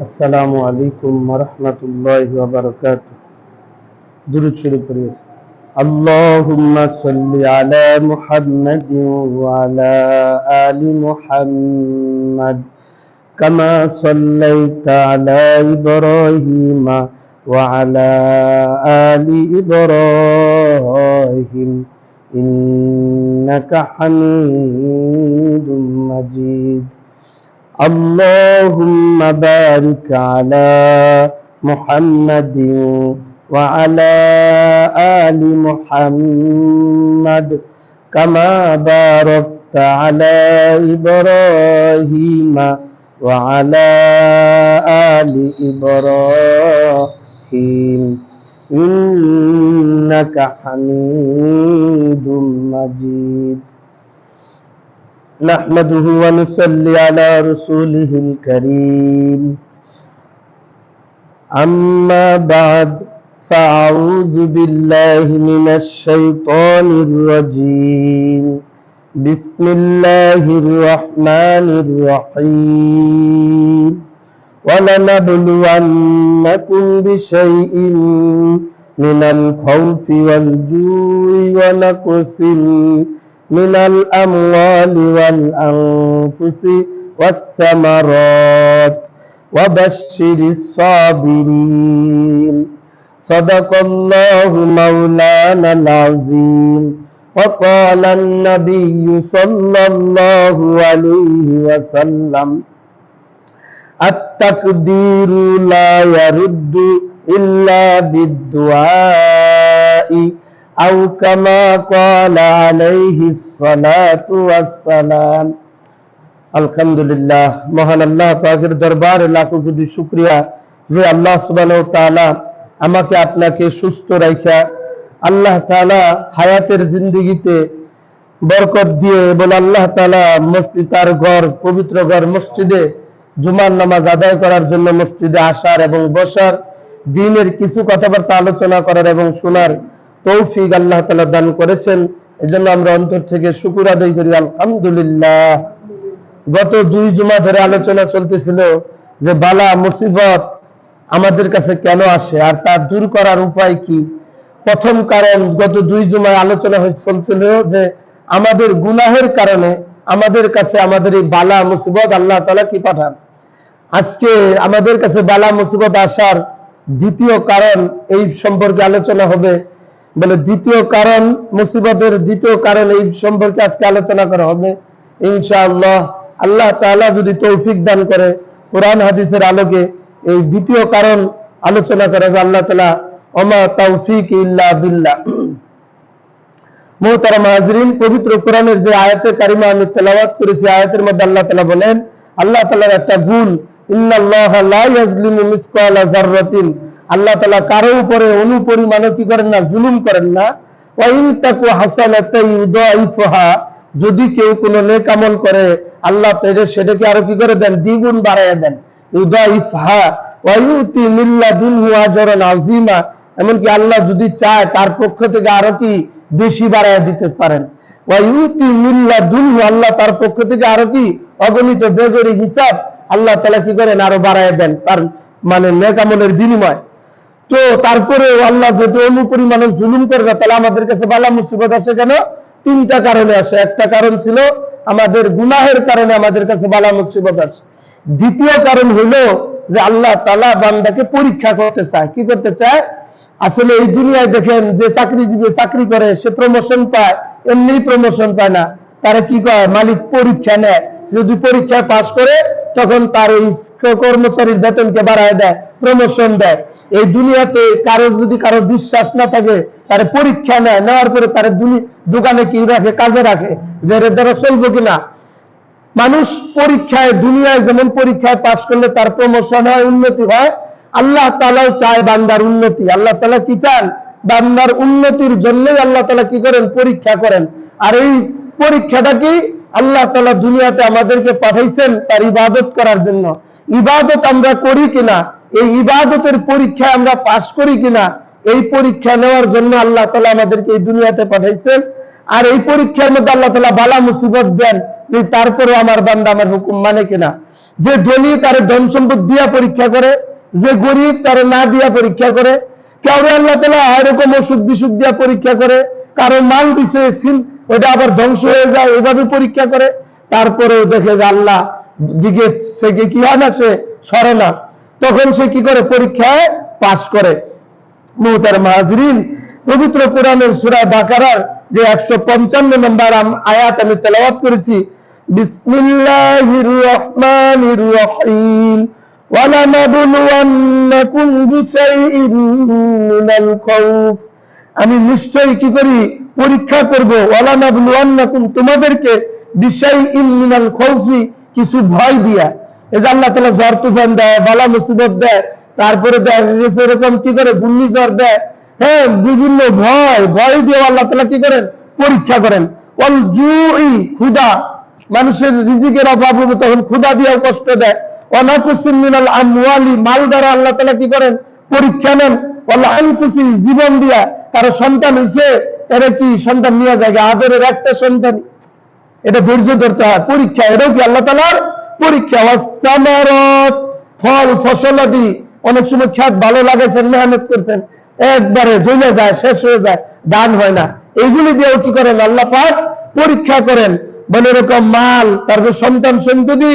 আসসালামু আলাইকুম ওয়া রাহমাতুল্লাহি ওয়া বারাকাতুহু। দুরূদ শরীফ পড়ি। আল্লাহুম্মা সাল্লি আলা মুহাম্মাদিন ওয়া আলা আলি মুহাম্মাদ কামা সাল্লাইতা আলা ইব্রাহিমা ওয়া আলা আলি ইব্রাহিম ইন্নাকা হামিদুম মাজিদ। اللهم بارك على محمد وعلى آل محمد كما باركت على إبراهيم وعلى آل إبراهيم إنك حميد مجيد। نحمده ونصلي على رسوله الكريم، أما بعد، فأعوذ بالله من الشيطان الرجيم، بسم الله الرحمن الرحيم، ولنبلونكم بشيء من الخوف والجوع ونقص من الأموال والأنفس والثمرات وبشر الصابرين، صدق الله مولانا العظيم، وقال النبي صلى الله عليه وسلم: التقدير لا يرد إلا بالدعاء أو كما قال عليه الصلاة والسلام। আলহামদুলিল্লাহ, মহান আল্লাহ পাকের দরবারে লাখো কোটি শুকরিয়া যে আল্লাহ সুবহানাহু ওয়া তাআলা আমাকে আপনাকে সুস্থ রাখা, আল্লাহ তাআলা হায়াতের জিন্দেগিতে বরকত দিয়ে এবং আল্লাহ তাআলা মসজিদ তার ঘর, পবিত্র ঘর মসজিদে জুমার নামাজ আদায় করার জন্য মসজিদে আসার এবং বসার, দ্বীনের কিছু কথাবার্তা আলোচনা করার এবং শোনার তৌফিক আল্লাহ তাআলা দান করেছেন। এজন্য আমরা অন্তর থেকে শুকর আদায় করি আলহামদুলিল্লাহ। গত 2 জুমা ধরে আলোচনা চলতেছিল যে বালা মুসিবত আমাদের কাছে কেন আসে আর তা দূর করার উপায় কি। প্রথম কারণ, গত 2 জুমায় আলোচনা চলছিল যে আমাদের গুনাহের কারণে আমাদের কাছে আমাদের এই বালা মুসিবত আল্লাহ তাআলা কি পাঠান। আজকে আমাদের কাছে বালা মুসিবত আসার দ্বিতীয় কারণ এই সম্পর্কে আলোচনা হবে। বলে দ্বিতীয় কারণ, মুসিবতের দ্বিতীয় কারণ এই সম্পর্কে আজকে আলোচনা করা হবে ইনশাআল্লাহ। আল্লাহ তাআলা যদি তৌফিক দান করে কোরআন হাদিসের আলোকে এই দ্বিতীয় কারণ আলোচনা করা হবে আল্লাহ তাআলা। ওমা তাওফিক ইল্লা বিল্লাহ। মুহতারাম হাজরিন, পবিত্র কোরআনের যে আয়াতে কারিমা আমি তেলাওয়াত করেছি, আয়াতের মধ্যে আল্লাহ তাআলা বলেন, আল্লাহ তাআলার একটা গুণ, ইন্নাল্লাহা লা ইয়াজলিমু মিসকালা যাররাতিন, আল্লাহ তাআলা কারো উপরে অনুপরিমাণও কি করেন না, জুলুম করেন না। ওয়া ইন তাকু হাসানাতান ইউদাইফুহা, যদি কেউ কোনো নেক আমল করে আল্লাহ সেটাকে আরো কি করে দেন, দ্বিগুণ বাড়ায় দেন। ইউদাইফহা ওয়া ইউতি মিন লাদুনহু আজরান আযীমা, এমনকি আল্লাহ যদি চায় তার পক্ষ থেকে আরো কি বেশি বাড়ায় দিতে পারেন। ওয়া ইউতি মিন লাদুনহু, আল্লাহ তার পক্ষ থেকে আরো কি অগণিত বেগরি হিসাব আল্লাহ তাআলা কি করেন, আরো বাড়ায় দেন তার মানে নেক আমলের বিনিময়। তো তারপরে আল্লাহ যদি অনুপরিমাণ জুলুম করবে তাহলে আমাদের কাছে বালা মুসিবত আসে কেন? 3টা কারণে আসে। একটা কারণ ছিল আমাদের গুনাহের কারণে আমাদের কাছে বালা মুসিবত আসে। দ্বিতীয় কারণ হলো যে আল্লাহ তাআলা বান্দাকে পরীক্ষা করতে চায়। কি করতে চায়? আসলে এই দুনিয়ায় দেখেন যে চাকরিজীবী চাকরি করে সে প্রমোশন পায়, এমনি প্রমোশন পায় না, তারা কি করে, মালিক পরীক্ষা নেয়। যদি পরীক্ষায় পাস করে তখন তার ওই কর্মচারীর বেতনকে বাড়ায় দেয়, প্রমোশন দেয়। এই দুনিয়াতে কারো যদি কারো বিশ্বাস না থাকে, তার পরীক্ষা নেয়, নেওয়ার পরে তার দোকানে কি রাখে, কাজে রাখে, যে এর দ্বারা চলবো কিনা। মানুষ পরীক্ষায়, দুনিয়ায় যেমন পরীক্ষায় পাস করলে তার প্রমোশন হয়, উন্নতি হয়, আল্লাহ তাআলাও চায় বান্দার উন্নতি। আল্লাহ তাআলা কি চান? বান্দার উন্নতির জন্যই আল্লাহ তাআলা কি করেন, পরীক্ষা করেন। আর এই পরীক্ষাটা কি, আল্লাহ তাআলা দুনিয়াতে আমাদেরকে পাঠাইছেন তার ইবাদত করার জন্য। ইবাদত আমরা করি কিনা, এই ইবাদতের পরীক্ষা আমরা পাস করি কিনা, এই পরীক্ষা নেওয়ার জন্য আল্লাহ তাআলা আমাদেরকে এই দুনিয়াতে পাঠাইছেন। আর এই পরীক্ষার মধ্যে আল্লাহ তাআলা বালা মুসিবত দেন, তারপরে আমার বান্দা আমার হুকুম মানে কিনা। যে ধনী তার ধন সম্পদ দিয়া পরীক্ষা করে, যে গরিব তার না দিয়া পরীক্ষা করে, কাউরে আল্লাহ তাআলা এরকম অসুখ বিসুখ দিয়া পরীক্ষা করে, কারো মাল দিছে ওটা আবার ধ্বংস হয়ে যায়, এভাবে পরীক্ষা করে। তারপরেও দেখে যে আল্লাহ দিকে সে কি হয় না, সে সরে না, তখন সে কি করে, পরীক্ষায় পাস করে। মুহতারাম হাজরিন, পবিত্র কোরআনের সূরা বাকারার যে 155 নম্বর আয়াত আমি তেলাওয়াত করেছি, বিসমিল্লাহির রহমানির রহিম, ওয়ালানাবলুওয়ান্নাকুম বিশাইইন মিনাল খাউফ, আমি নিশ্চয়ই কি করি, পরীক্ষা করব, ওয়ালানাবলুওয়ান্নাকুম, তোমাদেরকে, বিশাইইন মিনাল খাউফি, কিছু ভয় দিয়া। এই যে আল্লাহ তাআলা জ্বর তুফান দেয়, বালা মুসিবত দেয়, তারপরে দেখা গেছে এরকম কি করে ঘূর্ণিঝড় দেয়, হ্যাঁ, বিভিন্ন ভয় দিয়ে আল্লাহ তাআলা কি করেন, পরীক্ষা করেন। ওয়াল জুই, ক্ষুধা, মানুষের রিজিকের অভাব হবে তখন ক্ষুধা দিয়েও কষ্ট দেয়। ওয়ানাকুসিম মিনাল আমওয়ালি, মাল দ্বারা আল্লাহ তাআলা কি করেন, পরীক্ষা নেন। ওয়াল আনফুসি, জীবন দিয়া, কারো সন্তান হইছে, এরা কি সন্তান নিয়ে যায়, আদরের একটা সন্তান, এটা ধৈর্য ধরতে হয়, পরীক্ষা, এটাও কি আল্লাহ তাআলার পরীক্ষা। ওয়াসসামারাত, ফল ফসলাদি, অনেক সময় খেত ভালো লাগাইছেন, মেহনত করছেন, একবারে জ্বলে যায়, শেষ হয়ে যায়, দান হয় না, এইগুলি দিয়েও কি করেন, আল্লাহ পাক পরীক্ষা করেন। বলে এরকম মাল, তারপর সন্তান সন্ততি,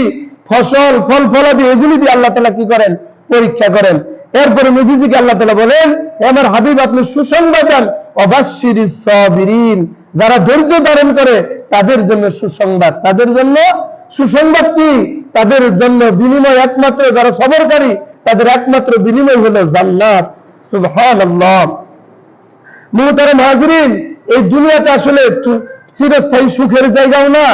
ফসল ফল ফলাদি, এগুলি দিয়ে আল্লাহ তাআলা কি করেন, পরীক্ষা করেন। এরপরে নবীজিকে আল্লাহ তাআলা বলেন, আমার হাবিব আপনি সুসংবাদ দেন, ওয়াবাশশিরিস সাবিরিন, যারা ধৈর্য ধারণ করে তাদের জন্য সুসংবাদ। তাদের জন্য সুসংবাদ কি, তাদের জন্য বিনিময় একমাত্র, যারা সবরকারী তাদের একমাত্র বিনিময় হলো জান্নাত। সুবহানাল্লাহ। মুহতারাম হাজরিন, এই দুনিয়াতে আসলে চিরস্থায়ী সুখের জায়গাও না,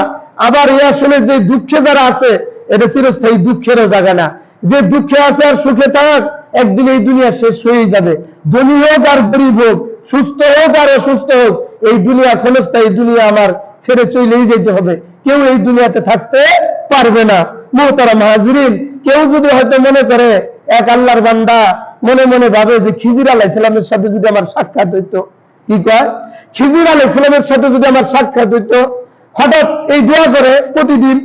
আবার এই আসলে যে দুঃখে যারা আছে, এটা চিরস্থায়ী দুঃখেরও জায়গা না। যে দুঃখে আছে আর সুখে থাক, একদিন এই দুনিয়া শেষ হয়ে যাবে। ধনী হোক আর গরিব হোক, সুস্থ হোক আর অসুস্থ হোক, এই দুনিয়া ক্ষণস্থায়ী দুনিয়া, আমার ছেড়ে চলেই যেতে হবে, কেউ এই দুনিয়াতে থাকতে পারবে না। মুহতারাম হাজরিন, কেউ যদি হয়তো মনে করে, এক আল্লাহর বান্দা মনে মনে ভাবে যে খিজির আলাইহিস সালামের সাথে যদি আমার সাক্ষাৎ হইতো, কি কয়, খিজির আলাইহিস সালামের সাথে যদি আমার সাক্ষাৎ হইতো, হঠাৎ এই দোয়া করে প্রতিদিন,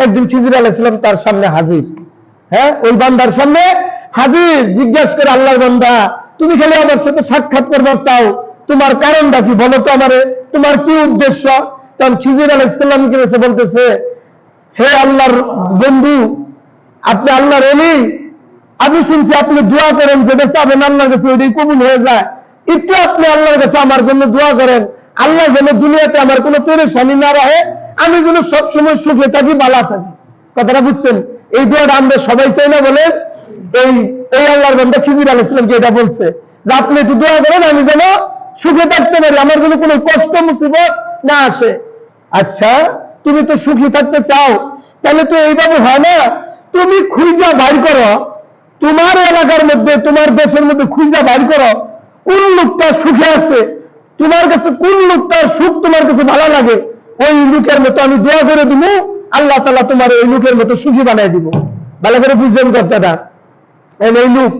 একদিন খিজির আলাইহিস সালাম তার সামনে হাজির, হ্যাঁ, ওই বান্দার সামনে হাজির, জিজ্ঞাসা করে, আল্লাহর বান্দা তুমি খালি আমার সাথে সাক্ষাৎ করবার চাও, তোমার কারণটা কি বলো তো আমারে, তোমার কি উদ্দেশ্য? তখন খিজির আলাইহিস সালাম কি বলতেছে, হে আল্লাহর বন্ধু, আপনি আল্লাহর ওলি, আমি শুনছি আপনি দোয়া করেন, যেটা চাবেন আল্লাহর কাছে ওইটাই কবুল হয়ে যায়, একটু আপনি আল্লাহর কাছে আমার জন্য দোয়া করেন, আল্লাহ যেন দুনিয়াতে আমার কোনো পেরেশানি না রহে, আমি যেন সবসময় সুখে থাকি, ভালো থাকি। কথাটা বুঝছেন? এই দোয়াটা আমরা সবাই চাই না? বলে এই আল্লাহর বান্দা খিজির আলাইহিস সালামকে এটা বলছে যে আপনি একটু দোয়া করেন, আমি যেন সুখে থাকতে পারি, আমার যেন কোনো কষ্ট মুসিবত না আসে। আচ্ছা, তুমি তো সুখী থাকতে চাও, তাহলে তো এইভাবে হয় না, তুমি খুঁজা বাইর করো, তোমার এলাকার মধ্যে, তোমার দেশের মধ্যে খুঁজা বাইর করো, কোন লোকটা সুখে আছে, তোমার কাছে কোন লোকটার সুখ তোমার কাছে ভালো লাগে, ওই লোকের মতো আমি দোয়া করে দিব, আল্লাহ তাআলা তোমার ওই লোকের মতো সুখী বানাই দিব। ভালো করে বুঝছেন কথাটা? এই লোক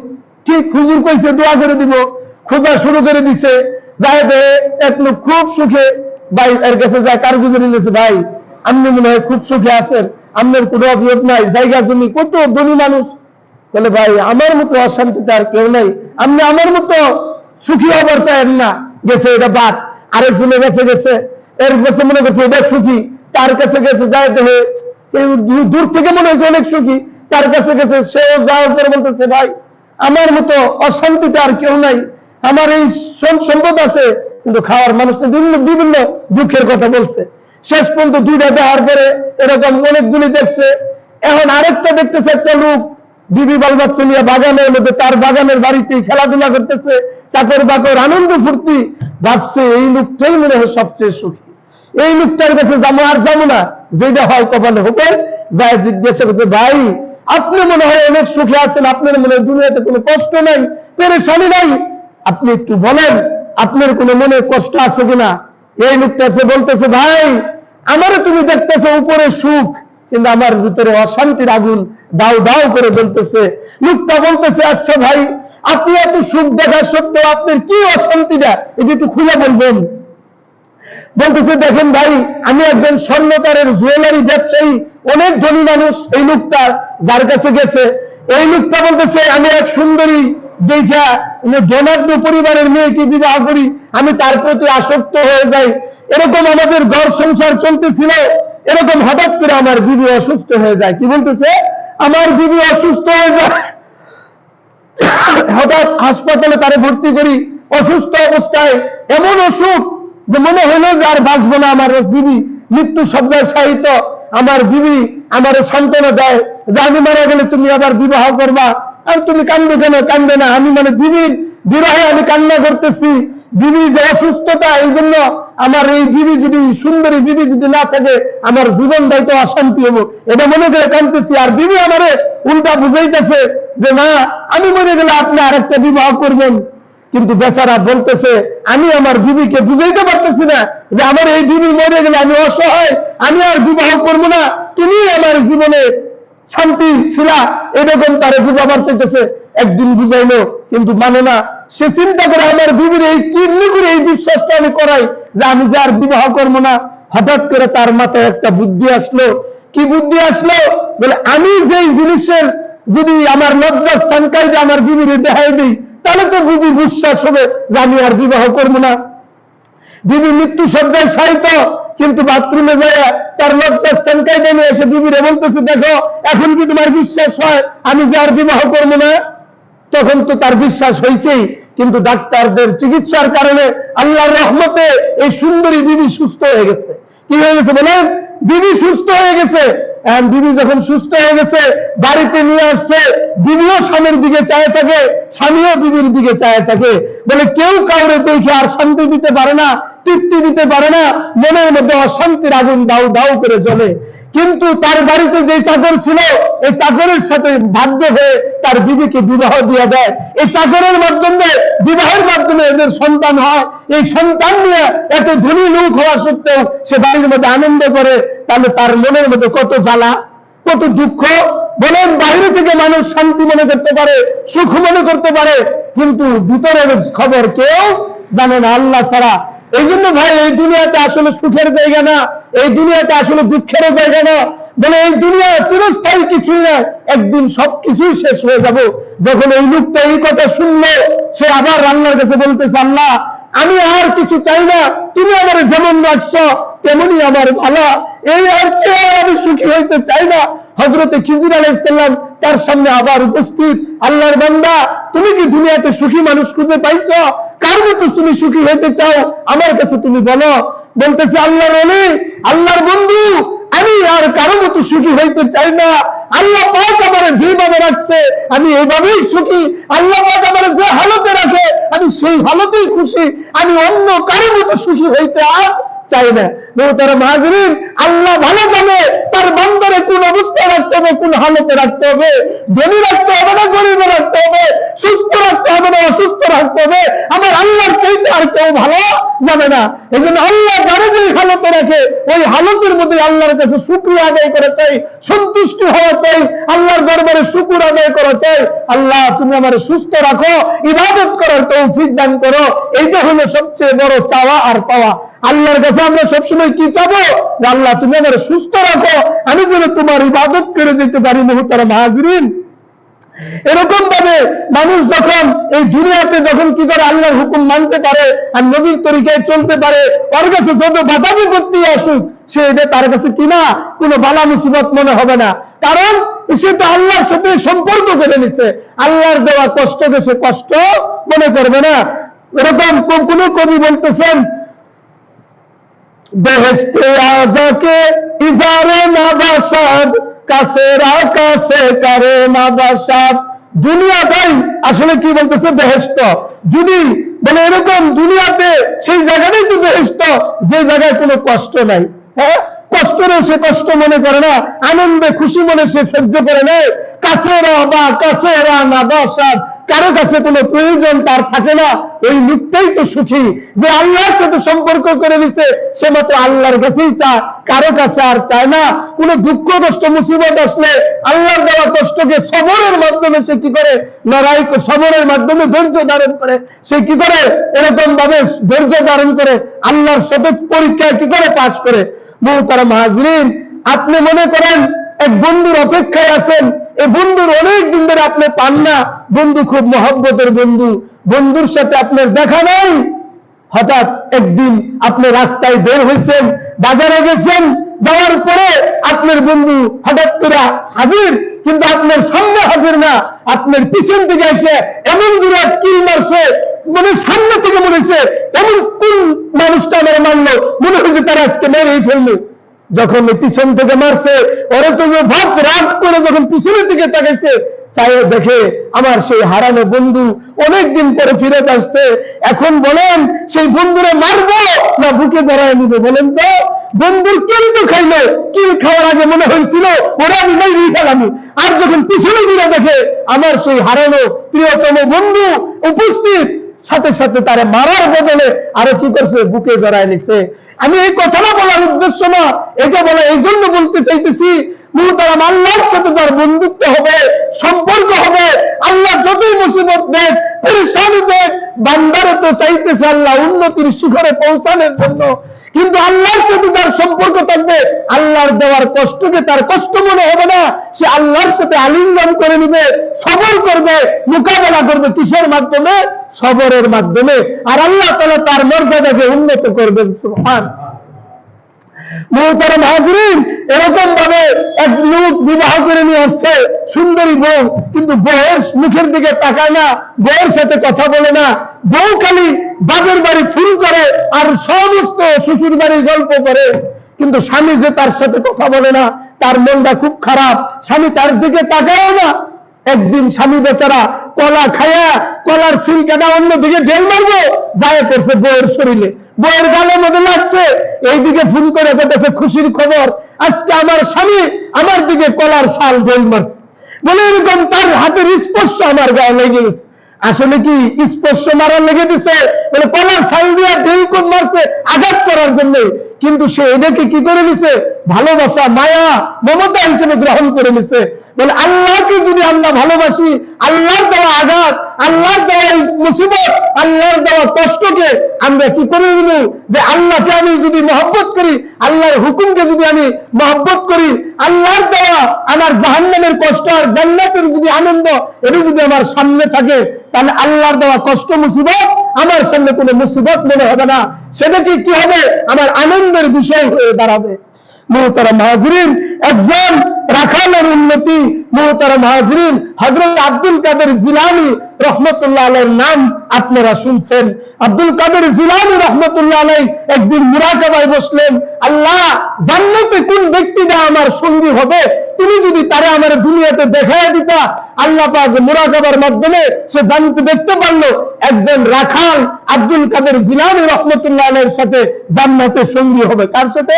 ঠিক হুজুর কইছে দোয়া করে দিব, খোঁজা শুরু করে দিছে, যায় এক লোক খুব সুখে, ভাই এর কাছে যায় কারগুজারি নিয়েছে, ভাই আপনি মনে হয় খুব সুখে আছেন, আপনার কোনো অভিযোগ নাই, জায়গা জমি, কত ধনী মানুষ, বলে ভাই আমার মতো অশান্তিতে আর কেউ নাই, আপনি আমার মতো সুখী হবার চান না, গেছে এটা বাদ, আরেক জনে গেছে এর কাছে মনে করছে এটা সুখী, তার কাছে গেছে, যায় দেখে দূর থেকে মনে হয়েছে অনেক সুখী, তার কাছে গেছে, সে যাওয়ার পরে বলতেছে ভাই আমার মতো অশান্তিতে আর কেউ নাই, আমার এই সম্পদ আছে, কিন্তু খাওয়ার মানুষটা বিভিন্ন দুঃখের কথা বলছে। শেষ পর্যন্ত দুইটা দেওয়ার পরে এরকম অনেকগুলি দেখছে, এখন আরেকটা দেখতেছে, একটা লোক বিবি বাল বাচ্চা নিয়ে বাগানের মধ্যে, তার বাগানের বাড়িতেই খেলাধুলা করতেছে, চাকর বাকর আনন্দ ফুর্তি, ভাবছে এই লোকটাই মনে হয় সবচেয়ে সুখী, এই লোকটার কাছে যাবো আর যাবো না, যেটা হয় কপালে হবে, যায় জিজ্ঞাসা করতে, ভাই আপনি মনে হয় অনেক সুখে আছেন, আপনার মনে হয় দুনিয়াতে কোনো কষ্ট নাই, পেরেশানি নাই, আপনি একটু বলেন আপনার কোনো মনে কষ্ট আছে কিনা? এই লোকটাকে বলতেছে, ভাই আমারও তুমি দেখতেছো উপরে সুখ, কিন্তু আমার ভিতরে অশান্তির আগুন দাও দাও করে বলতেছে। লোকটা বলতেছে, আচ্ছা ভাই আপনি এত সুখ দেখার সত্ত্বেও আপনার কি অশান্তিটা, এটা একটু খুলে বলবেন? বলতেছে দেখেন ভাই, আমি একজন স্বর্ণকারের জুয়েলারি ব্যবসায়ী, অনেক ধনী মানুষ এই লোকটা যার কাছে গেছে। এই লোকটা বলতেছে আমি এক সুন্দরী দেখা ধনাঢ্য পরিবারের মেয়েকে বিবাহ করি, আমি তার প্রতি আসক্ত হয়ে যাই। এরকম আমাদের ঘর সংসার চলতেছিল, এরকম হঠাৎ করে আমার বিবি অসুস্থ হয়ে যায়। কি বলতেছে? আমার বিবি অসুস্থ হয়ে যায়, হঠাৎ হাসপাতালে তারে ভর্তি করি। অসুস্থ অবস্থায় এমন অসুখ যে মনে হলো যে আর বাঁচবো না। আমার বিবি মৃত্যু শয্যায় শায়িত। আমার বিবি আমার সান্ত্বনা দেয় যে আমি মারা গেলে তুমি আবার বিবাহ করবা। আর তুমি কান্দে কেন? কান্দে না, আমি বিবির বিবাহে আমি কান্না করতেছি। বিবি যে অসুস্থতা, এই জন্য আমার এই বিবি যদি সুন্দরী বিবি যদি না থাকে আমার জীবনটাই তো অশান্তি হবো, এটা মনে করে কাঁদতেছি। আর বিবি আমারে উল্টা বুঝাইতেছে যে না, আমি মরে গেলে আপনি আরেকটা বিবাহ করবেন। কিন্তু বেচারা বলতেছে আমি আমার বিবিকে বুঝাইতে পারতেছি না যে আমার এই বিবি মরে গেলে আমি অসহায়, আমি আর বিবাহ করবো না, তুমি আমার জীবনে শান্তি ফিরা, এরকম তারে বুঝাবার চাইতেছে। একদিন বুঝাইলো কিন্তু মানে না। সে চিন্তা করে আমার বিবির এই কিডনি করে এই বিশ্বাসটা আমি করাই যে আমি যে আর বিবাহ করবো না। হঠাৎ করে তার মাথায় একটা বুদ্ধি আসলো। কি বুদ্ধি আসলো? বলে আমি যেই জিনিসের যদি আমার লজ্জাস্থান কাইতে আমার বিবির দেখাই দিই, তাহলে তো বিবি বিশ্বাস হবে যে আমি আর বিবাহ করবো না। বিবি মৃত্যু শয্যায় শায়িত, কিন্তু বাথরুমে যায় তার লজ্জাস্থান কাইতে নিয়ে এসে বিবিরে বলতেছে দেখো এখন কি তোমার বিশ্বাস হয় আমি যে আর বিবাহ করবো না? তখন তো তার বিশ্বাস হয়েছেই, কিন্তু ডাক্তারদের চিকিৎসার কারণে আল্লাহর রহমতে এই সুন্দরী বিবি সুস্থ হয়ে গেছে। কি হয়ে গেছে বলেন? বিবি সুস্থ হয়ে গেছে। বিবি যখন সুস্থ হয়ে গেছে বাড়িতে নিয়ে আসছে, বিবিও স্বামীর দিকে চায় থাকে, স্বামীও বিবির দিকে চায় থাকে। বলে কেউ কাউরে দেখে আর শান্তি দিতে পারে না, তৃপ্তি দিতে পারে না, মনের মধ্যে অশান্তির আগুন দাউ দাউ করে জ্বলে। কিন্তু তার বাড়িতে যে চাকর ছিল, এই চাকরের সাথে বাধ্য হয়ে তার বিবিকে বিবাহ দিয়ে দেয়। এই চাকরের মাধ্যমে বিবাহের মাধ্যমে এদের সন্তান হয়। এই সন্তান নিয়ে এত ধনী লোক হওয়া সত্ত্বেও সে বাড়ির মধ্যে আনন্দ করে। তাহলে তার মনের মধ্যে কত জ্বালা, কত দুঃখ। বলেন, বাইরে থেকে মানুষ শান্তি মনে করতে পারে, সুখ মনে করতে পারে, কিন্তু ভিতরের খবর কেউ জানে না আল্লাহ ছাড়া। এই জন্য ভাই, এই দুনিয়াতে আসলে সুখের জায়গা না, এই দুনিয়াতে আসলে দুঃখের জায়গা না। বলে এই দুনিয়া চিরস্থায়ী কিছুই না, একদিন সবকিছুই শেষ হয়ে যাবে। যখন এই লোকটা এই কথা শুনলো, সে আবার আল্লাহর কাছে বলতেছে আল্লাহ আমি আর কিছু চাই না, তুমি আমার যেমন রাখছো তেমনই আমার ভালো, এই আর চেয়ে আমি সুখী হইতে চাই না। হযরতে খিজির আলাইহিস সালাম তার সামনে আবার উপস্থিত। আল্লাহর বান্দা, তুমি কি দুনিয়াতে সুখী মানুষ খুঁজে পাইছো? কার মতো তুমি সুখী হইতে চাও আমার কাছে তুমি বলো। বলতেছে আল্লাহর ওলি, আল্লাহর বন্ধু, আমি আর কারো মতো সুখী হইতে চাই না। আল্লাহ পাক আমারে যেভাবে রাখছে আমি এইভাবেই সুখী। আল্লাহ পাক আমারে যে হালতে রাখে আমি সেই হালতেই খুশি। আমি অন্য কারো মতো সুখী হইতে আর চাই না। তারা মাহাজরিন, আল্লাহ ভালো জানে তার বান্দারে কোন অবস্থায় রাখতে হবে, কোন হালতে রাখতে হবে। ধনী রাখতে হবে না গরিব রাখতে হবে, সুস্থ রাখতে হবে না অসুস্থ রাখতে হবে, আমার আল্লাহর চাইতে আর কেউ ভালো জানে না। এই জন্য আল্লাহ যারা যেই হালতে রাখে ওই হালতের মধ্যে আল্লাহর কাছে শুকরিয়া আদায় করা চাই, সন্তুষ্ট হওয়া চাই, আল্লাহর দরবারে শুকর আদায় করা চাই। আল্লাহ তুমি আমার সুস্থ রাখো, ইবাদত করার তৌফিক দান করো। এইটা হলো সবচেয়ে বড় চাওয়া আর পাওয়া। আল্লাহর কাছে আমরা সবসময় কি চাবো? আল্লাহ তুমি আমার সুস্থ রাখো, আমি যেন তোমার ইবাদত করে যেতে পারি। মুহতারাম হাজিরিন, এরকম ভাবে মানুষ যখন এই দুনিয়াতে যখন কি করে আল্লাহর হুকুম মানতে পারে আর নবীর তরিকায় চলতে পারে, ওর কাছে যত বাধা বিপত্তি আসুক সে এটা তার কাছে কিনা কোনো বালা মুসিবত মনে হবে না। কারণ সে তো আল্লাহর সাথে সম্পর্ক করে নিছে, আল্লাহর দেওয়া কষ্টকে সে কষ্ট মনে করবে না। এরকম কোন কবি বলতেছেন, বেহেশতে আজাকে ইজারে নাবাসাদ কাছেরা কাছে করে নাবাসাদ। দুনিয়াটাই আসলে কি বলতেছে বেহেশত। যদি বলে এরকম দুনিয়াতে সেই জায়গাটাই তো বেহেশত যে জায়গায় কোনো কষ্ট নাই। হ্যাঁ, কষ্টরে সে কষ্ট মনে করে না, আনন্দে খুশি মনে সে সহ্য করে নেয়। কাছেরা বা কাছেরা নাবাসাদ, কারো কাছে কোনো প্রয়োজন তার থাকে না, ওই লোকটাই তো সুখী। যে আল্লাহর সাথে সম্পর্ক করে দিচ্ছে সে মাত্র আল্লাহর কাছেই চায়, কারো কাছে আর চায় না। কোনো দুঃখ কষ্ট মুসিবত আসলে আল্লাহর দেওয়া কষ্টকে সবরের মাধ্যমে সে কি করে লড়াই, সবরের মাধ্যমে ধৈর্য ধারণ করে। সে কি করে এরকম ভাবে ধৈর্য ধারণ করে আল্লাহর সাথে পরীক্ষায় কি করে পাস করে। মুহতারাম হাজরিন, আপনি মনে করেন এক বন্ধুর অপেক্ষায় আছেন, এই বন্ধুর অনেক দিন ধরে আপনি পান না, বন্ধু খুব মহব্বতের বন্ধু, বন্ধুর সাথে আপনার দেখা নাই। হঠাৎ একদিন আপনি রাস্তায় বের হয়েছেন, বাজারে গেছেন, যাওয়ার পরে আপনার বন্ধু হঠাৎ করে হাজির, কিন্তু আপনার সামনে হাজির না, আপনার পিছন থেকে এসে এমন দূরে কিল মারছে, মানে সামনে থেকে মনে হচ্ছে এমন কোন মানুষটা আমার মানলো, মনে হচ্ছে তারা আজকে মেরেই ফেললো। যখন পিছন থেকে মারছে ওরা তো ভাব রাগ করে যখন পিছনের দিকে তাকাইছে, চাই দেখে আমার সেই হারানো বন্ধু অনেকদিন পরে ফিরে আসছে। এখন বলেন সেই বন্ধুরে মারবো না বুকে জড়ায় নিবে? বলেন তো। বন্ধুর কিল তো খাইলো, কিল খাওয়ার আগে মনে হয়েছিল ওরা আমি মেরে ফেলাম, আর যখন পিছনে ঘুরে দেখে আমার সেই হারানো প্রিয়তম বন্ধু উপস্থিত, সাথে সাথে তারা মারার বদলে আরো কি করছে, বুকে জড়ায় নিছে। আমি এই কথাটা বলার উদ্দেশ্য না, এটা বলা এই জন্য বলতে চাইতেছি, মুহতারাম আল্লাহর সাথে তার বন্ধুত্ব হবে, সম্পর্ক হবে। আল্লাহ যতই মুসিবত দেখ, পরেশানি দেখ, বান্দারে তো চাইতেছে আল্লাহ উন্নতির শিখরে পৌঁছানোর জন্য, কিন্তু আল্লাহর সাথে তার সম্পর্ক থাকবে, আল্লাহর দেওয়ার কষ্টকে তার কষ্ট মনে হবে না, সে আল্লাহর সাথে আলিঙ্গন করে নিবে, সবর করবে, মোকাবেলা করবে। কিসের মাধ্যমে? সবরের মাধ্যমে। আর আল্লাহ তাআলা তার মর্যাদাকে উন্নত করবেন। সুবহানাল্লাহ। মুহতারাম হাজরিন, এরকম ভাবে এক লোক বিবাহ করে নিয়ে আসছে সুন্দরী বউ, কিন্তু বউয়ের মুখের দিকে তাকায় না, বউয়ের সাথে কথা বলে না, বউ খালি বাপের বাড়ি ফোন করে আর সমস্ত শ্বশুর বাড়ির গল্প করে, কিন্তু স্বামী যে তার সাথে কথা বলে না, তার মনটা খুব খারাপ, স্বামী তার দিকে তাকায় না। একদিন স্বামী বেচারা কলা খায়া কলার সিলকাটা অন্যদিকে ঢেল মারবো যায় করছে বউয়ের শরীরে, বউয়ের গালের মধ্যে লাগছে। এইদিকে ফোন করে বলতেছে খুশির খবর, আজকে আমার স্বামী আমার দিকে কলার শাল ঢেল মারছে, বলে এরকম তার হাতের স্পর্শ আমার গায়ে লেগে গেছে। আসলে কি স্পর্শ মারার লেগে দিছে, বলে কলার শাল দিয়ে ঢেল কোন মারছে আঘাত করার জন্য, কিন্তু সে এদেরকে কি করে নিছে, ভালোবাসা, মায়া, মমতা হিসেবে গ্রহণ করে নিছে। বলে আল্লাহকে যদি আমরা ভালোবাসি, আল্লাহর দেওয়া আঘাত, আল্লাহর দেওয়া মুসিবত, আল্লাহর দেওয়া কষ্টকে আমরা কি করে নিব, যে আল্লাহকে আমি যদি মহব্বত করি, আল্লাহর হুকুমকে যদি আমি মহব্বত করি, আল্লাহর দেওয়া আমার জাহান্নামের কষ্ট আর জান্নাতের যদি আনন্দ এটা যদি আমার সামনে থাকে, তাহলে আল্লাহর দেওয়া কষ্ট মুসিবত আমার সামনে কোনো মুসিবত মনে হবে না, সেটা কি হবে, আমার আনন্দের বিষয় হয়ে দাঁড়াবে। মুহতারাম হাজরিন, একজন রাখালের উন্নতি। মুহতারাম হাজরিন, হযরত আব্দুল কাদের জিলানী রহমতুল্লাহ আলাইহির নাম আপনারা শুনছেন। আব্দুল কাদের জিলানী রহমতুল্লাহ আলাইহি একদিন মুরাকাবায় বসলেন, আল্লাহ জান্নাতে কোন ব্যক্তিটা আমার সঙ্গী হবে, তুমি যদি তারা আমার দুনিয়াতে দেখায় দিতা। আল্লাহ পাক মুরাকাবার মাধ্যমে সে জানতে দেখতে পারলো একজন রাখাল আব্দুল কাদের জিলানী রহমতুল্লাহ আলাইহির সাথে জান্নাতে সঙ্গী হবে। কার সাথে?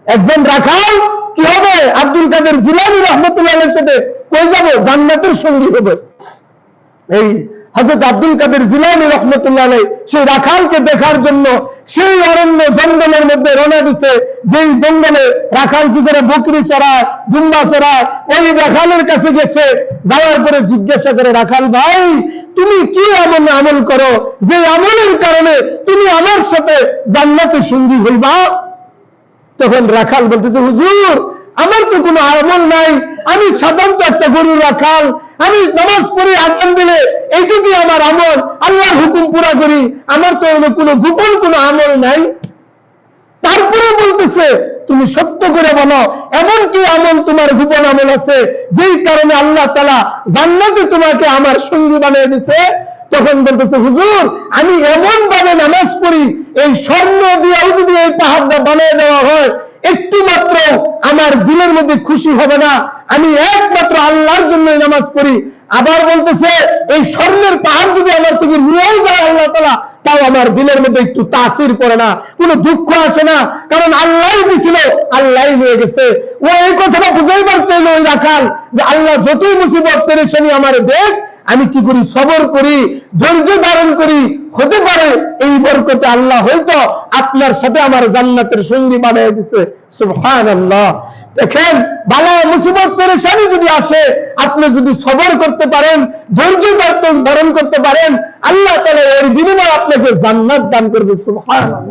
একজন রাখাল কি হবে, আব্দুল কাদের জিলানী রহমতুল্লাহ আলাইহির সাথে কই যাবে, জান্নাতের সঙ্গী হবে। এই হযরত আব্দুল কাদের জিলানী রাহমাতুল্লাহ আলাইহি সেই রাখালকে দেখার জন্য সেই অরণ্য জঙ্গলের মধ্যে রওনা দিতে, যেই জঙ্গলে রাখাল কি করে বকরি চড়ায়, দুম্বা চড়ায়, ওই রাখালের কাছে গেছে। যাওয়ার পরে জিজ্ঞাসা করে, রাখাল ভাই তুমি কি এমন আমল করো যে আমলের কারণে তুমি আমার সাথে জান্নাতে সঙ্গী হইবা? তখন রাখাল বলতেছে, হুজুর আমার তো কোনো আমল নাই, আমি সাধারণত একটা গরু রাখাল, আমি নামাজ পড়ি, আযান দিলে এইটুকুই আমার আমল, আল্লাহর হুকুম পুরা করি, আমার তো কোনো গোপন কোনো আমল নাই। তারপরে বলতেছে, তুমি সত্য করে বলো এমন কি আমল তোমার গোপন আমল আছে যেই কারণে আল্লাহ তাআলা জান্নাতে তোমাকে আমার সঙ্গী বানিয়ে দিয়েছে? তখন বলতেছে, হুজুর আমি এমন ভাবে নামাজ পড়ি, এই স্বর্ণ দিয়েও যদি এই পাহাড়টা বানিয়ে দেওয়া হয় একটু মাত্র আমার দিলের মধ্যে খুশি হবে না, আমি একমাত্র আল্লাহর জন্য নামাজ পড়ি। আবার বলতেছে, এই স্বর্ণের পাহাড় যদি আমার থেকে নিয়েও যায় আল্লাহ তাআলা, তাও আমার দিলের মধ্যে একটু তাসির পড়ে না, কোনো দুঃখ আসে না, কারণ আল্লাহই দিছিল, আল্লাহই নিয়ে গেছে। ও এই কথাটা বুঝাইবার চাইল ওই রাখাল যে আল্লাহ যতই মুসিবত পেরেছেনি আমার দেখ, আমি কি করি, সবর করি, ধৈর্য ধারণ করি, হতে পারে এই বরকতে আল্লাহ হয়তো আপনার সাথে আমার জান্নাতের সঙ্গী বানিয়ে দিচ্ছে। সুবহানাল্লাহ। দেখেন, বালা মুসিবত পেরেশানি যদি আসে, আপনি যদি সবর করতে পারেন, ধৈর্য ধারণ করতে পারেন, আল্লাহ তাআলা এর বিনিময়ে আপনাকে জান্নাত দান করবে। সুবহানাল্লাহ।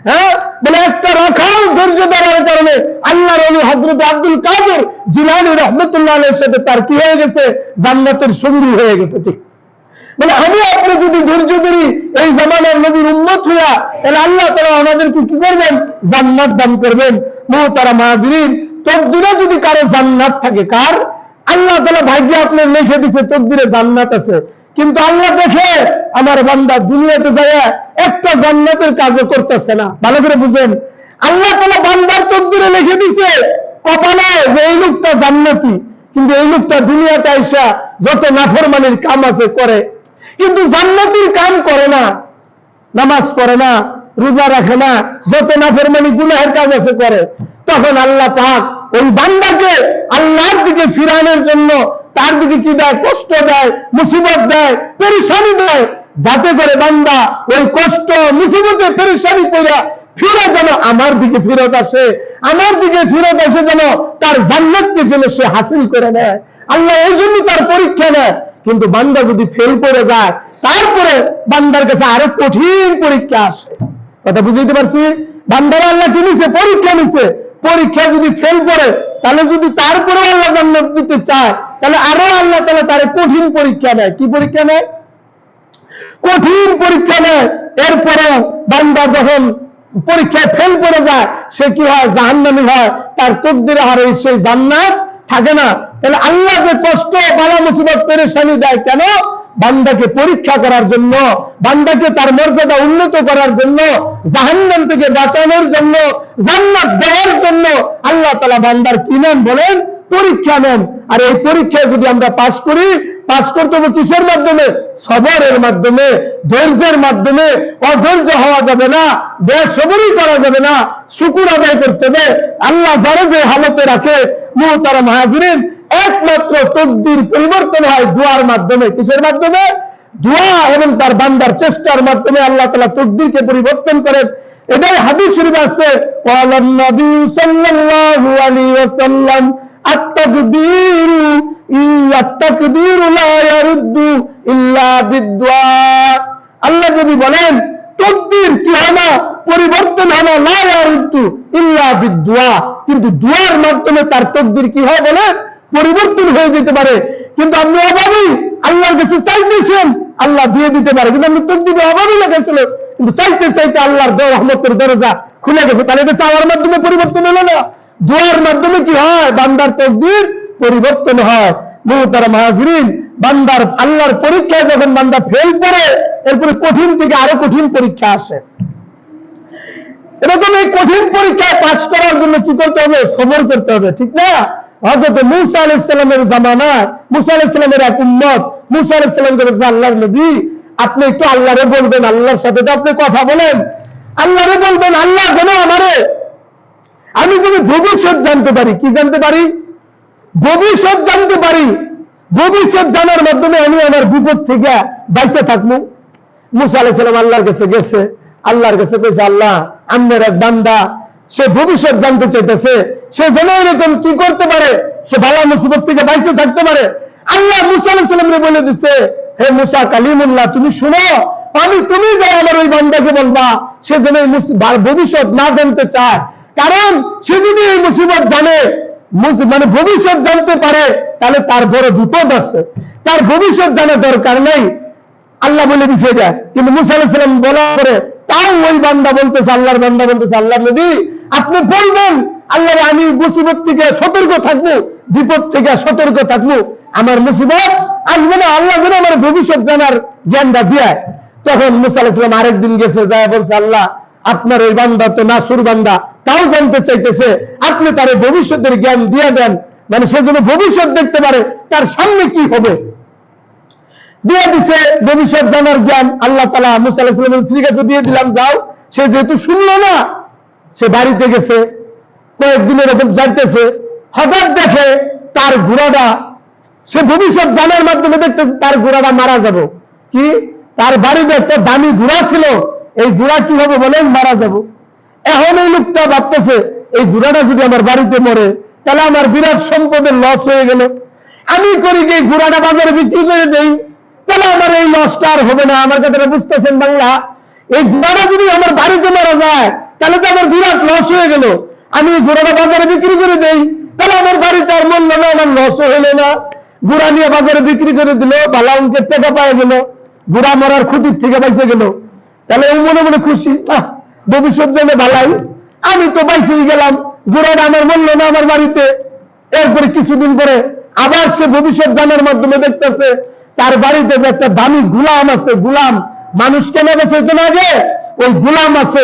হ্যাঁ, বলে একটা রাখাল ধৈর্য ধরার কারণে আল্লাহর ওলি হযরত আব্দুল কাদের জিলানী রাহমাতুল্লাহ আলাইহির সাথে তার কি হয়ে গেছে, জান্নাতের সঙ্গী হয়ে গেছে। ঠিক মানে আমি আপনি যদি ধৈর্য ধরি এই জামানার নবীর উম্মত হইয়া, তাহলে আল্লাহ তাআলা আমাদেরকে কি করবেন, জান্নাত দান করবেন। মুহতারাম হাজিরিন, তকদিরে যদি কারো জান্নাত থাকে, কার, আল্লাহ তাআলা ভাগ্যে আপনার লিখে দিয়েছে তকদিরে জান্নাত আছে, কিন্তু আল্লাহ দেখে আমার বান্দা দুনিয়াতে যায় একটা জান্নাতের কাজও করতেছে না। ভালো করে বুঝেন, আল্লাহ তাআলা বান্দার তকদিরে লিখে দিয়েছে কপালে যে এই লোকটা জান্নাতি, কিন্তু এই লোকটা দুনিয়াতে আইসা যত নাফরমানির কাম আছে করে, কিন্তু জান্নাতির কাম করে না, নামাজ পড়ে না, রোজা রাখে না, যত নাফরমানি গুনাহের কাজ আছে করে। তখন আল্লাহ পাক ওই বান্দাকে আল্লাহর দিকে ফিরানোর জন্য তার দিকে কি দেয়, কষ্ট দেয়, মুসিবত দেয়, পেরেশানি দেয়, যাতে করে বান্দা ওই কষ্ট মুসিবতে পেরেশানি পড়া ফিরে যেন আমার দিকে ফিরত আসে, আমার দিকে ফিরত আসে যেন তার জান্নাতকে যেন সে হাসিল করে নেয়। আল্লাহ এই জন্য তার পরীক্ষা নেয়। কিন্তু বান্দা যদি ফেল করে যায়, তারপরে বান্দার কাছে আরো কঠিন পরীক্ষা আসে। কথা বুঝতে পারছি? বান্দারা আল্লাহ কি নিছে, পরীক্ষা নিছে। পরীক্ষা যদি ফেল করে, তাহলে যদি তারপরে আল্লাহ জান্নাত দিতে চায়, তাহলে আরো আল্লাহ তাআলা তার কঠিন পরীক্ষা নেয়। কি পরীক্ষা নেয়? কঠিন পরীক্ষা নেয়। এরপরে বান্দা যখন পরীক্ষায় ফেল করে যায়, সে কি হয়, জাহান্নামী হয়, তার তকদিরে আর সেই জান্নাত থাকে না। তাহলে আল্লাহ যে কষ্ট, বালা মুসিবত পেরেশানি দেয় কেন? বান্দাকে পরীক্ষা করার জন্য, বান্দাকে তার মর্যাদা উন্নত করার জন্য, জাহান্নাম থেকে বাঁচানোর জন্য, জান্নাত দেওয়ার জন্য আল্লাহ তাআলা বান্দার কি নেন বলেন, পরীক্ষা নেন। আর এই পরীক্ষায় যদি আমরা পাস করি, পাস করতে হবে কিসের মাধ্যমে? সবরের মাধ্যমে, ধৈর্যের মাধ্যমে। অধৈর্য হওয়া যাবে না, বেসবরি করা যাবে না, শুকর আদায় করতে হবে। আল্লাহ যারা যে হালতে রাখে, মুহতারাম হাজিরিন, একমাত্র তকদির পরিবর্তন হয় দুয়ার মাধ্যমে। কিসের মাধ্যমে? দোয়া এবং তার বান্দার চেষ্টার মাধ্যমে আল্লাহ তাআলা তকদিরকে পরিবর্তন করেন। এটাই হাদিস শরীফ আছে, ক্বালান নবী সাল্লাল্লাহু আলাইহি ওয়াসাল্লাম আত-তাকদীরু লা ইয়ারুদ্দু ইল্লা বিদ-দুআ। আল্লাহ নবী বলেন, তকদির কি হয় না, পরিবর্তন হয় না, লা ইয়ারুদ্দু ইল্লা বিদ-দুআ, কিন্তু দুআর মাধ্যমে তার তকদির কি হয় বলে, পরিবর্তন হয়ে যেতে পারে। কিন্তু আপনি অভাবী, আল্লাহর কাছে চাইতেছেন, আল্লাহ দিয়ে দিতে পারে, কিন্তু আপনি তকদিরে অভাবী লেগেছিল, কিন্তু চাইতে চাইতে আল্লাহর রহমতের দরজা খুলে গেছে। তাহলে এটা চাওয়ার মাধ্যমে পরিবর্তন হলো না, দোয়ার মাধ্যমে কি হয়, বান্দার তকদির পরিবর্তন হয়। মুহতারাম হাজিরিন, বান্দার আল্লাহর পরীক্ষায় যখন বান্দা ফেল করে, এরপরে কঠিন থেকে আরো কঠিন পরীক্ষা আসে। এরকম এই কঠিন পরীক্ষায় পাস করার জন্য কি করতে হবে? সবর করতে হবে, ঠিক না? হযরত মূসা আলাইহিস সালামের জামানায় মূসা আলাইহিস সালামের এক উম্মত, মূসা আলাইহিস সালামকে বলছে, আল্লাহর নবী, আপনি একটু আল্লাহরে বলবেন, আল্লাহর সাথে তো আপনি কথা বলেন, আল্লাহরে বলবেন, আল্লাহ যেন আমারে, আমি যেন ভবিষ্যৎ জানতে পারি। কি জানতে পারি? ভবিষ্যৎ জানতে পারি। ভবিষ্যৎ জানার মাধ্যমে আমি আমার বিপদ থেকে বাঁচতে থাকবো। মূসা আলাইহিস সালাম আল্লাহর কাছে গেছে, আল্লাহর কাছে কইছে, আল্লাহ, আমার এক বান্দা, সে ভবিষ্যৎ জানতে চাইতেছে, সে যেন এরকম কি করতে পারে, সে বালা মুসিবত থেকে বাঁচতে থাকতে পারে। আল্লাহ মূসা আলাইহিস সালামকে বলে দিচ্ছে, হে মূসা কালিমুল্লাহ, তুমি শুনো, তুমি যাই আমার ওই বান্দাকে বলবা, সে যেন এই ভবিষ্যৎ না জানতে চায়। কারণ সে যদি এই মুসিবত জানে, মানে ভবিষ্যৎ জানতে পারে, তাহলে তার বড় বিপদ আছে। তার ভবিষ্যৎ জানার দরকার নেই, আল্লাহ বলে দিচ্ছে এটা। কিন্তু মূসা আলাইহিস সালাম বলার পরে তাও ওই বান্দা বলতেছে, আল্লাহর বান্দা বলতেছে, আল্লাহ নবী, আপনি বলবেন, আল্লাহ, আমি মুসিবত থেকে সতর্ক থাকবো, বিপদ থেকে সতর্ক থাকবো, আমার মুসিবত আসবে না, আল্লাহ যেন আমার ভবিষ্যৎ জানার জ্ঞানটা দিয়ে। তখন মূসা আলাইহিস সালাম আরেকদিন গেছে, যায় বলছে, আল্লাহ, আপনার ওই বান্দা তো নাসুর বান্দা, তাও জানতে চাইতেছে, আপনি তার ভবিষ্যতের জ্ঞান দিয়ে দেন, মানে সে যেন ভবিষ্যৎ দেখতে পারে, তার সামনে কি হবে। দিয়ে দিচ্ছে ভবিষ্যৎ জানার জ্ঞান। আল্লাহ তাআলা মূসা আলাইহিস সালামের শ্রীকাছে দিয়ে দিলাম, যাও। সে যেহেতু শুনলো না, সে বাড়িতে গেছে, কয়েকদিনের এরকম যাইতেছে, হঠাৎ দেখে তার ঘোড়াটা সে ভবিষ্যৎ জানার মাধ্যমে দেখতে তার ঘোড়াটা মারা যাব। কি তার বাড়িতে একটা দামি ঘোড়া ছিল, এই ঘোড়া কি হবে বলেন, মারা যাব। এখন এই লোকটা ভাবতেছে এই ঘোড়াটা যদি আমার বাড়িতে মরে তাহলে আমার বিরাট সম্পদের লস হয়ে গেল। আমি করি কি ঘোড়াটা বাজারে বিক্রি করে দেই, তাহলে আমার এই লসটা আর হবে না। আমার কথাটা বুঝতেছেন বাংলা? এই ঘোড়াটা যদি আমার বাড়িতে মারা যায় তাহলে তো আমার বিরাট লস হয়ে গেল। আমি ঘোড়াটা বাজারে বিক্রি করে দেই, তাহলে আমার বাড়িতে আর মূল্য না, আমার লসও হলো না। ঘোড়া নিয়ে বাজারে বিক্রি করে দিল, ভালো অঙ্কের টাকা পাওয়া গেল, ঘোড়া মরার ক্ষতির থেকে বাইসে গেল। তাহলে ও মনে মনে খুশি, ভবিষ্যৎ জন্য ভালাই, আমি তো বাইসেই গেলাম, ঘোড়াটা আমার মূল্য না আমার বাড়িতে। এরপরে কিছুদিন পরে আবার সে ভবিষ্যৎ জানার মাধ্যমে দেখতেছে তার বাড়িতে যে একটা দামি গুলাম আছে, গুলাম মানুষ কেনা গেছে কেন আগে, ওই গুলাম আছে,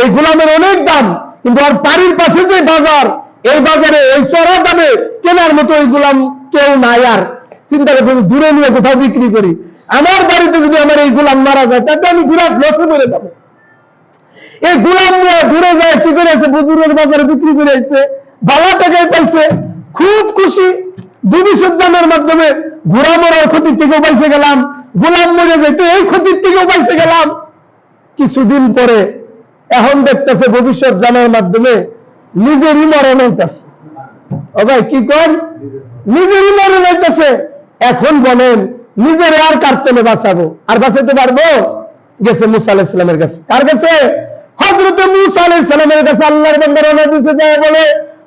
এই গুলামের অনেক দাম, কিন্তু আর বাড়ির পাশে যে বাজার, এই বাজারে ওই চড়া দামে কেনার মতো ওই গুলাম কেউ নাই। আর চিন্তা করতে দূরে নিয়ে কোথাও বিক্রি করি, আমার বাড়িতে যদি আমার এই গুলাম মারা যায় তাতে আমি বিরাট লসে পড়ে যাবো। এই গুলাম নিয়ে দূরে যায়, কি করে আছে, বুজুর্গের বাজারে বিক্রি করে আসছে, ভালো টাকায় পাইছে, খুব খুশি। ভবিষ্যৎ জানার মাধ্যমে ঘোড়া মরার ক্ষতির থেকেও পাইছে গেলাম, গোলাম মরে যেত এই ক্ষতির থেকেও পাইছে গেলাম। কিছুদিন পরে এখন দেখতেছে ভবিষ্যৎ জানার মাধ্যমে নিজেরই মরণ হইতেছে। ও ভাই কি কর, নিজেরই মরণ হইতেছে। এখন বলেন নিজের আর কার্তনে বাঁচাবো, আর বাঁচাতে পারবো? গেছে মুসা আলাইহিস সালামের কাছে। কার কাছে? হযরত মুসা আলাইহিস সালামের কাছে। আল্লাহর বান্দা রওনা দিতে যায়, বলে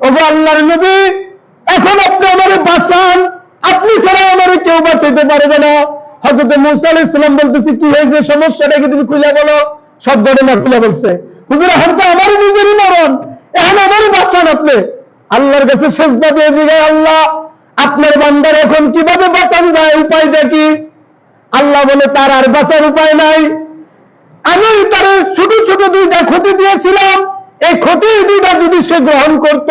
ওগো আল্লাহর নবী, এখন আপনি আমারে বাঁচান, আপনি ছাড়া আমারে কেউ বাঁচাইতে পারবে না। হযরত মুসা আলাইহিস সালাম বলতেছে, কি হয়েছে, সমস্যাটা কি তুমি খুলে বলো। সব ঘটনা খুলে বলছে। হুজুর এখন তো আমারই নিজেরই মরণ, এখন আমারই বাঁচান আপনি। আল্লাহর কাছে সেজদা দিয়ে দিলে, আল্লাহ আপনার বান্দার এখন কিভাবে বাঁচান যায়, উপায়টা কি? আল্লাহ বলে তার আর বাঁচার উপায় নাই। আমি তার ছোট ছোট দুইটা ক্ষতি দিয়েছিলাম, এই ক্ষতির দুইটা যদি সে গ্রহণ করত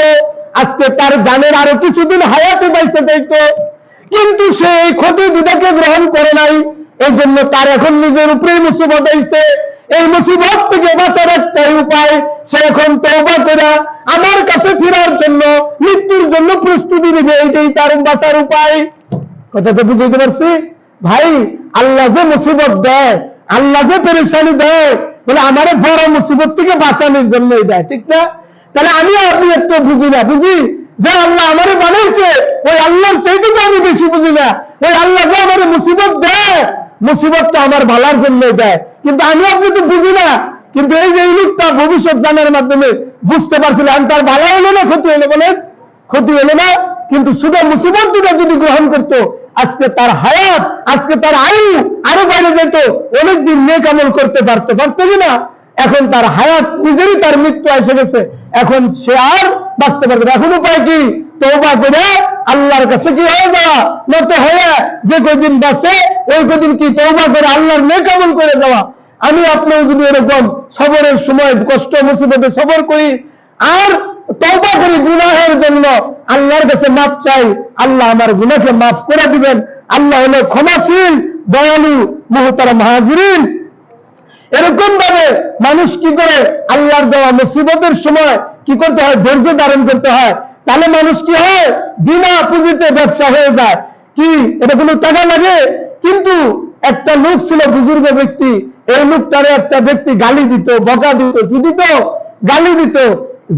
আজকে তার জানের আরো কিছুদিন হায়াতে বাইসে যাইত, কিন্তু সে এই ক্ষতি দুটাকে গ্রহণ করে নাই। এই জন্য তার এখন নিজের উপরেই মুসিবত আইছে। এই মুসিবত থেকে বাঁচার একটাই উপায়, সে এখন তওবা করে আমার কাছে ফেরার জন্য, মৃত্যুর জন্য প্রস্তুতি নিবে, এইটাই তার বাঁচার উপায়। কথাটা বুঝতে পারছি ভাই? আল্লাহ যে মুসিবত দেয়, আল্লাহ যে পেরেশানি দেয়, বলে আমারে বড় মুসিবত থেকে বাঁচানোর জন্যই দেয়, ঠিক না? তাহলে আমি আপনি একটু বুঝি না, বুঝি যে আল্লাহ আমারে বানাইছে, ওই আল্লাহর চাইতে তো আমি বেশি বুঝি না। ওই আল্লাহ যে আমারে মুসিবত দেয়, মুসিবতটা আমার ভালোর জন্যই দেয়, কিন্তু আমি আপনি তো বুঝি না। কিন্তু এই যে এই লোকটা ভবিষ্যৎ জানার মাধ্যমে বুঝতে পারছিলাম, তার ভালো হলো না ক্ষতি হলো, বলেন? ক্ষতি হলো না। কিন্তু শুধু মুসিবত দুটা যদি গ্রহণ করতো, আজকে তার হায়াত, আজকে তার আয়ু আরো বাইরে যেত, অনেকদিন নেক আমল করতে পারতো কিনা? এখন তার হায়াত নিজেরই তার মৃত্যু এসে গেছে, এখন সে আর বাঁচতে পারবে না। এখন উপায় কি? তওবা করে আল্লাহর কাছে কি হয়ে যাওয়া, নত হয়ে যে কদিন বাঁচে ওই কদিন কি তওবা করে আল্লাহর নেক আমল করে যাওয়া। আমি আপনিও যদি এরকম সবরের সময় কষ্ট মুসিবতে সবর করি আর তওবা করি গুনাহের জন্য, আল্লাহর কাছে মাফ চাই, আল্লাহ আমার গুনাহকে মাফ করে দিবেন। আল্লাহ হলো ক্ষমাশীল, দয়ালু। মুহতারাম হাজিরিন, এরকম ভাবে মানুষ কি করে আল্লাহর দেওয়া মুসিবতের সময় কি করতে হয়? ধৈর্য ধারণ করতে হয়। তাহলে মানুষ কি হয়? বিনা পুঁজিতে ব্যবসা হয়ে যায়। কি এটা কোনো টাকা লাগে? কিন্তু একটা লোক ছিল বুজুর্গ ব্যক্তি, এই লোকটারে একটা ব্যক্তি গালি দিত, বকা দিত, কি দিত? গালি দিত।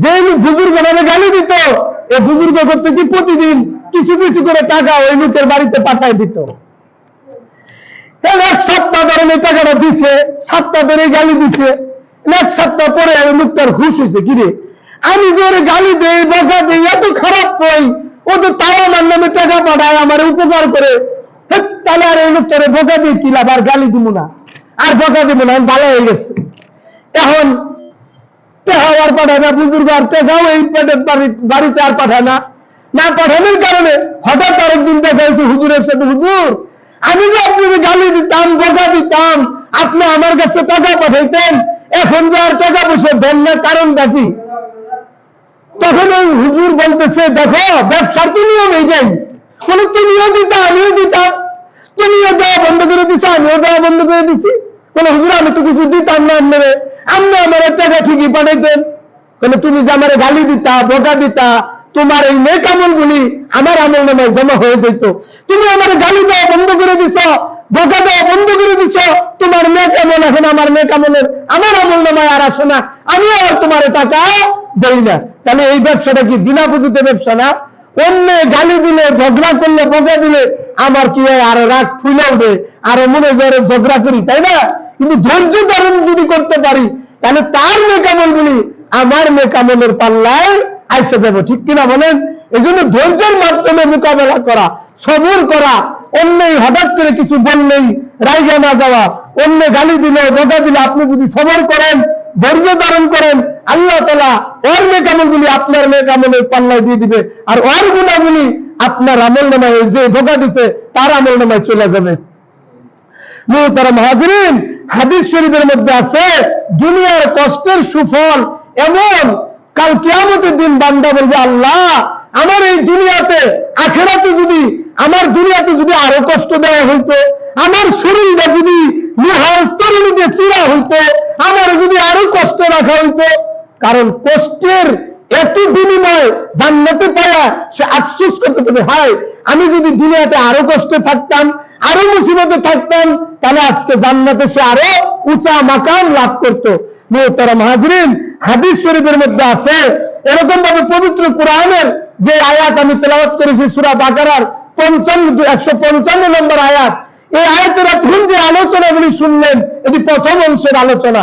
যে বুজুর্গ ভাবে গালি দিত, এই বুজুর্গ করতে কি প্রতিদিন কিছু কিছু করে টাকা ওই লোকের বাড়িতে পাঠায় দিত। এক সপ্তাহ ধরে টাকাটা দিছে, সপ্তাহ ধরে গালি দিছে, এক সপ্তাহ পরে লোকটার হুশ হয়েছে, কিরে আমি যে ওর গালি দেই, বকা দিই, এত খারাপ কই, ও তো তাও আমার নামে টাকা পাঠায়, আমার উপকার করে, তাহলে আর এই লোকটারে বকা দিয়ে কি লাভ? আর গালি দিব না, আর বকা দিব না, ভালো হয়ে গেছে। এখন টেহাও আর পাঠায় না, বুজুর্গ আর টেকাও এই বাড়িতে আর পাঠায় না। না পাঠানোর কারণে হঠাৎ আরেকদিন দেখা হয়েছে হুজুরের সাথে, হুজুর আমি যে আপনাকে গালি দিতাম, বকা দিতাম, আপনি আমার কাছে টাকা পাঠাইতেন, এখন যে আর টাকা পয়সা দেন না, কারণটা কি? তখন ওই হুজুর বলতেছে, দেখো ব্যবসার তো নিয়ম এইটাই, বলে তুমিও দিতা আমিও দিতাম, তুমিও দেওয়া বন্ধ করে দিচ্ছ আমিও দেওয়া বন্ধ করে দিচ্ছি। বলে হুজুর আমি তো কিছু দিতাম না, আপনি আমার টাকা ঠিকই পাঠাইতেন। বলে তুমি যে আমার গালি দিতা, বকা দিতা, তোমার এই নেক আমল গুলি আমার আমল নামায় জমা হয়ে যেত, তুমি আমার গালি দেওয়া বন্ধ করে দিছ, বকা দেওয়া বন্ধ করে দিছ, তোমার মেয়ে কেমন, এখন আমার মেয়ে কেমনের আমার আমল নামায় আর আসে না, আমিও আর তোমার টাকা দেই না। তাহলে এই ব্যবসাটা কি বিনা পুঁজিতে ব্যবসা না? অন্য গালি দিলে, ঝগড়া করলে, বকা দিলে আমার কি হয়, আরো রাগ ফুলে উঠে, আরো মনে করে ঝগড়া করি, তাই না? কিন্তু ধৈর্য ধারণ যদি করতে পারি তাহলে তার মেয়ে কেমন বলি আমার মেয়ে কেমনের পাল্লায় আইসে যাবো, ঠিক কিনা বলেন? এই জন্য ধৈর্যের মাধ্যমে মোকাবেলা করা, সবর করা, অন্যই হঠাৎ করে কিছু বললেই রাইগা না যাওয়া, অন্য গালি দিলে, বকা দিলে আপনি যদি সবর করেন, ধৈর্য ধারণ করেন, আল্লাহ তাআলা ওর মেয়ে কেমন বলি আপনার মেয়ে কেমনের পাল্লায় দিয়ে দিবে, আর ওর গুণাগুলি আপনার আমল নামায়, যে ধোকা দিতে তার আমল নামায় চলে যাবে। মুহতারাম হাজিরিন, হাদিস শরীফের মধ্যে আছে দুনিয়ার কষ্টের সুফল এমন, কাল কিয়ামতের দিন বান্দা বলবে আল্লাহ আমার এই দুনিয়াতে, আখিরাতে যদি আমার দুনিয়াতে যদি আরো কষ্ট দেওয়া হইতো, আমার শরীরটা যদি লোহার তরুণী দিয়ে চিরা হইতো, আমার যদি আরো কষ্ট রাখা হইতো। কারণ কষ্টের এত বিনিময় জান্নাতে পাওয়া সে আফসোস করতে পারে, হায় আমি যদি দুনিয়াতে আরো কষ্টে থাকতাম, আরো মুসিবতে থাকতাম, তাহলে আজকে জান্নাতে সে আরো উঁচা মাকাম লাভ করতো। মুহতারাম হাজিরিন, হাদিস শরীফের মধ্যে আছে এরকম ভাবে পবিত্র কোরআনের যে আয়াত আমি তেলাওয়াত করেছি সূরা বাকারার 155 নম্বর আয়াত, এই আয়াতের এখন যে আলোচনাগুলি শুনলেন এটি প্রথম অংশের আলোচনা।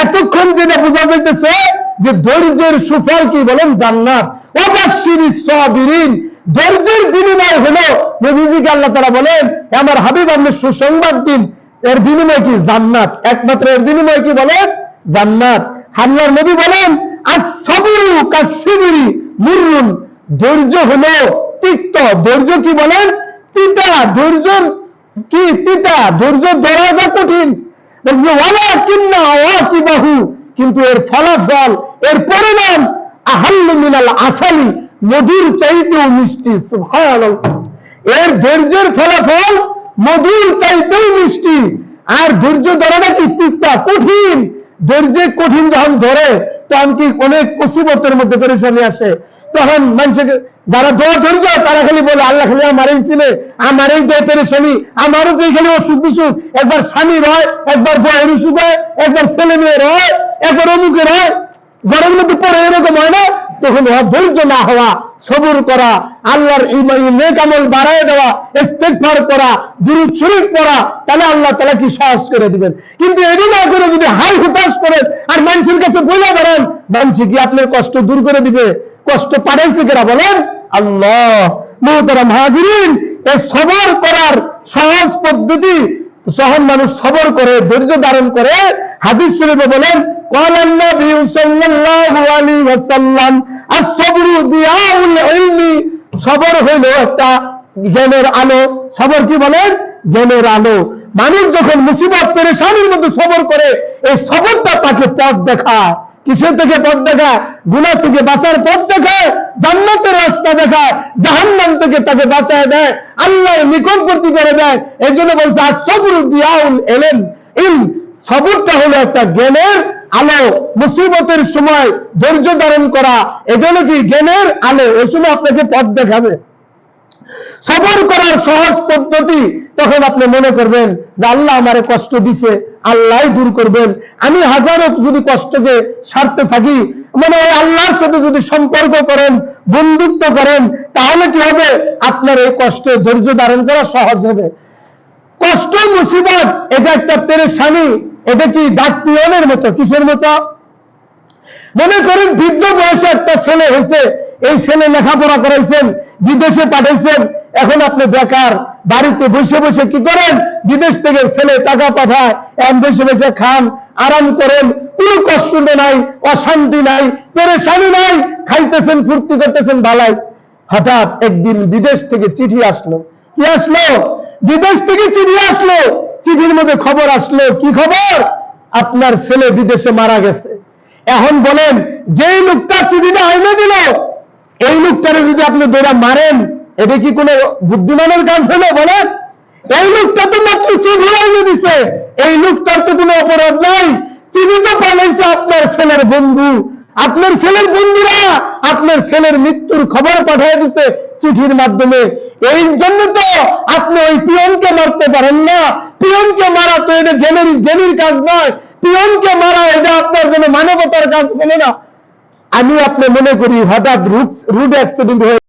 এতক্ষণ যেটা বোঝা যাইতেছে যে ধৈর্যের সুফল কি বলেন জান্নাত। ওয়াবাশশিরিস সাবিরিন, ধৈর্যের বিনিময় হলো নবীজিকে আল্লাহ তাআলা বলেন আমার হাবিব আপনি সুসংবাদ দিন, এর বিনিময় কি জান্নাত, একমাত্র এর বিনিময় কি বলেন জান্নাত। আল্লাহর নবী বলেন আস-সাবরু কাস-সিবরি মুররুন, ধৈর্য হলো তিক্ত। ধৈর্য কি বলেন তিতা, ধৈর্য কি তিতা, ধৈর্য ধরা কঠিন। ওয়ালাকিন্না ওয়াকিবাহু, কিন্তু এর ফলাফল, এর পরিণাম আহাল্লু মিনাল আসালি, মধুর চাইতেও মিষ্টি। সুবহানাল্লাহ, এর ধৈর্যের ফলাফল মধুর চাইতেও মিষ্টি। আর ধৈর্য ধরাটা কি তিক্তা, কঠিন। ধৈর্য কঠিন যখন ধরে তখন কি অনেক মুসিবতের মধ্যে পেরেশানি আসে, তখন মানুষকে যারা দোয়া ধৈর্য তারা খালি বলে আল্লাহ খালি আমারই ছিলে, আমার এই দোয়া পেরেশানি, আমারও তো খালি অসুখ বিসুখ, একবার স্বামীর হয়, একবার বয়ের অসুখ হয়, একবার ছেলে মেয়ের হয়, একবার অমুকের হয়, ঘরের মধ্যে পরে এরকম হয় না। তখন ধৈর্য না হওয়া, সবর করা, আল্লাহর নেক আমল বাড়ায় দেওয়া, ইস্তেগফার করা, দুরূদ শরীফ পড়া, তাহলে আল্লাহ তাআলা কি সহজ করে দিবেন। কিন্তু এটি না করে যদি হাই হুতাশ করেন আর মানুষের কাছে বলে বেড়ান, মানুষ কি আপনার কষ্ট দূর করে দিবে? কষ্ট পাঠাইছে কেরা বলেন আল্লাহ। মুহতারাম হাজিরিন, এই সবর করার সহজ পদ্ধতি, যখন মানুষ সবর করে, ধৈর্য ধারণ করে, হাদিস শরীফে বলেন قال النبي صلى الله عليه وسلم الصبر ضياء العلم, সবর হইল একটা জ্ঞানের আলো। সবর কি বলেন জ্ঞানের আলো। মানুষ যখন মুসিবত পেরেশানির মধ্যে সবর করে, এই সবরটা তাকে পথ দেখায়। কিসের থেকে পথ দেখায়? গুনাহ থেকে বাঁচার পথ দেখায়, জান্নাতের রাস্তা দেখায়, জাহান্নাম থেকে তাকে বাঁচায় দেয়, আল্লাহর নিকটবর্তী করে দেয়। এর জন্য বলছে আস-সাবরু দিয়াউল ইলম, সবরটা হলো একটা জ্ঞানের আলো। মুসিবতের সময় ধৈর্য ধারণ করা, এগুলো কি জ্ঞানের আলো, ওই সময় আপনাকে পথ দেখাবে। সবর করার সহজ পদ্ধতি, তখন আপনি মনে করবেন যে আল্লাহ আমারে কষ্ট দিছে, আল্লাহ দূর করবেন। আমি হাজারো যদি কষ্টকে সারতে থাকি, মানে ওই আল্লাহর সাথে যদি সম্পর্ক করেন, বন্ধুত্ব করেন, তাহলে কি হবে? আপনার এই কষ্টে ধৈর্য ধারণ করা সহজ হবে। কষ্ট মুসিবত এটা একটা পেরেশানি, এটা কি ডাক পিয়নের মতো। কিসের মতো? মনে করেন বৃদ্ধ বয়সে একটা ছেলে হয়েছে, এই ছেলে লেখাপড়া করাইছেন, বিদেশে পাঠাইছেন, এখন আপনি বেকার, বাড়িতে বসে বসে কি করেন? বিদেশ থেকে ছেলে টাকা পাঠায়, এখন বসে বসে খান, আরাম করেন, কোনো কষ্ট নাই, অশান্তি নাই, পেরেশানি নাই, খাইতেছেন, ফুর্তি করতেছেন, ভালাই। হঠাৎ একদিন বিদেশ থেকে চিঠি আসলো। কি আসলো? বিদেশ থেকে চিঠি আসলো। চিঠির মধ্যে খবর আসলো, কি খবর? আপনার ছেলে বিদেশে মারা গেছে। এখন বলেন, যেই লোকটা চিঠিটা আইনে দিল, এই লোকটারে যদি আপনি দৌড়া মারেন, এটা কি কোনো বুদ্ধিমানের কাজ হলো বলেন? এই লোকটা তো মাত্র চিঠি আইনে দিছে, এই লোকটার তো কোনো অপরাধ নাই। চিঠিটা পাঠাইছে আপনার ছেলের বন্ধু, আপনার ছেলের বন্ধুরা আপনার ছেলের মৃত্যুর খবর পাঠিয়ে দিছে চিঠির মাধ্যমে। এই জন্য তো আপনি ওই পিয়নকে মারতে পারেন না। পিয়নকে মারা তো এটা জেনির কাজ নয়, পিয়নকে মারা এটা আপনার জন্য মানবতার কাজ বলে না। আমি আপনি মনে করি হঠাৎ রুড অ্যাক্সিডেন্ট হয়ে